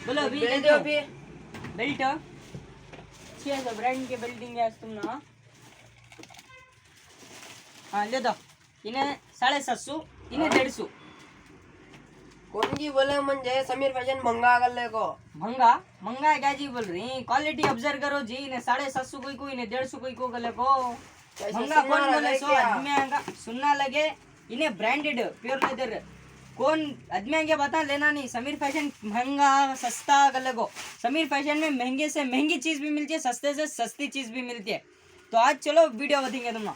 बोलो अभी बेल्ट दे दो अभी बेल्ट अच्छी है ब्रांड के बेल्ट देंगे आज तुम ना हाँ ले दो इन्हें 750 इन्हें 150 कोणगी बोले म्हणजे समीर फैशन महंगा आगल को महंगा महंगा है क्या जी बोल रही क्वालिटी ऑब्जर्व करो जी इन्हें 750 कोई को इन्हें 150 कोई को गले को महंगा कौन बोले सो आदमी आएगा सुनना लगे इन्हें ब्रांडेड प्योर लेदर कौन आदमी आगे बता लेना नहीं समीर फैशन महंगा सस्ता गले को समीर फैशन में महंगे से महंगी चीज भी मिलती है सस्ते से सस्ती चीज भी मिलती है तो आज चलो वीडियो बताएंगे तुम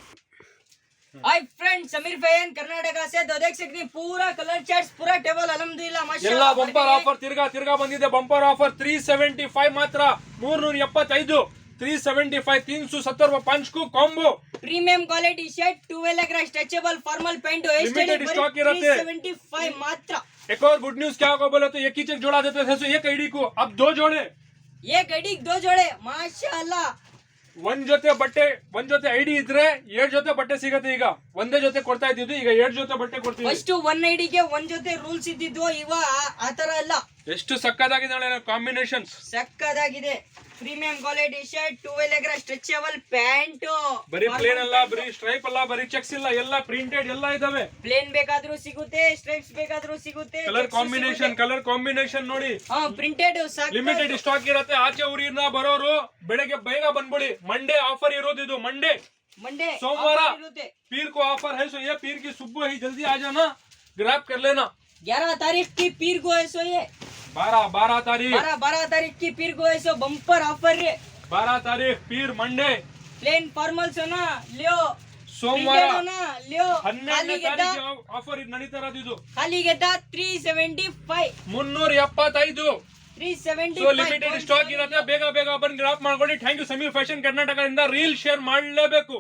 hi friend Sameer fashion Karnataka से तो देख सकते हैं पूरा कलर चार्ट्स पूरा टेबल अल्हम्दुलिल्लाह ಎಲ್ಲ माशाल्लाह ಬಂಪರ್ ಆಫರ್ ತಿರ್ಗಾ ಬಂದಿದೆ ಬಂಪರ್ ಆಫರ್ 375 ಮಾತ್ರ 375 375 370 ರೂಪಾಯಿ ಪಂಚ್ಕು ಕಾಂಬೋ प्रीमियम क्वालिटी शर्ट 12 लेकर stretchable formal pant Limited stock इरते। 375 मात्र एक और गुड न्यूज क्या होगा बोले तो एक ही चेक जोड़ा देते थे सो एक आईडी को अब 2 जोड़े एक गड़ी 2 जोड़े माशाल्लाह ಒಂದ್ ಜೊತೆ ಐಡಿ ಇದ್ರೆ 7 ಜೊತೆ ಬಟ್ಟೆ ಸಿಗತ್ತೆ ಈಗ ಒಂದೇ ಜೊತೆ ಕೊಡ್ತಾ ಇದ್ದಿದ್ದು ಈಗ 7 ಜೊತೆ ಬಟ್ಟೆ ಕೊಡ್ತೀವಿ ಫಸ್ಟ್ 1 ಐಡಿಗೆ 1 ಜೊತೆ ರೂಲ್ಸ್ ಇದ್ದಿದ್ದು ಇವ ಆ ತರ ಅಲ್ಲ ಎಷ್ಟು ಸಕ್ಕದಾಗಿದೆ ಕಾಂಬಿನೇಷನ್ಸ್ ಸಕ್ಕದಾಗಿದೆ ಪ್ರೀಮಿಯಂ ಕ್ವಾಲಿಟಿ ಶರ್ಟ್ 12 लेकर ಸ್ಟ್ರೆಚಬಲ್ ಪ್ಯಾಂಟ್ ಬರೀ ಪ್ಲೇನ್ ಅಲ್ಲ ಬರೀ ಸ್ಟ್ರೈಪ್ ಅಲ್ಲ ಬರೀ ಚೆಕ್ಸ್ ಇಲ್ಲ ಎಲ್ಲ ಪ್ರಿಂಟೆಡ್ ಎಲ್ಲ ಇದಾವೆ ಪ್ಲೇನ್ ಬೇಕಾದ್ರೂ ಸಿಗುತ್ತೆ ಸ್ಟ್ರೈಪ್ಸ್ ಬೇಕಾದ್ರೂ ಸಿಗುತ್ತೆ ಕಲರ್ ಕಾಂಬಿನೇಷನ್ ನೋಡಿ ಹಾ ಪ್ರಿಂಟೆಡ್ ಲಿಮಿಟೆಡ್ ಸ್ಟಾಕ್ ಇರುತ್ತೆ ಆಚೆ ಊರಿನ ಬರೋರು ಬೆಳಗ್ಗೆ ಬೇಗ ಬಂದ್ಬಿಡಿ ಮಂಡೇ ಆಫರ್ ಇರೋದು ಇದು ಮಂಡೇ सोमवार पीर को ऑफर है सो ये पीर की सुबह ही जल्दी आ जाना ग्रैब कर लेना 11 तारीख की पीर को है सो ये 12 तारीख 12 तारीख की पीर को है सो बम्पर ऑफर है 12 तारीख पीर मंडे प्लेन फॉर्मल्स हो ना लियो सोमवार Printed हो ना लियो 12ನೇ ತಾರೀಖಿಗೆ ಆಫರ್ ನಡೀತಾ ಇರೋದು ಇದು खाली गेटा 375 375 375 ಸೊ ಲಿಮಿಟೆಡ್ ಸ್ಟಾಕ್ ಇರುತ್ತೆ ಬೇಗ ಬಂದು ಗ್ರಾಪ್ ಮಾಡ್ಕೊಳ್ಳಿ ಥ್ಯಾಂಕ್ ಯು ಸಮೀರ್ ಫ್ಯಾಷನ್ ಕರ್ನಾಟಕದಿಂದ ರೀಲ್ ಶೇರ್ ಮಾಡಲೇಬೇಕು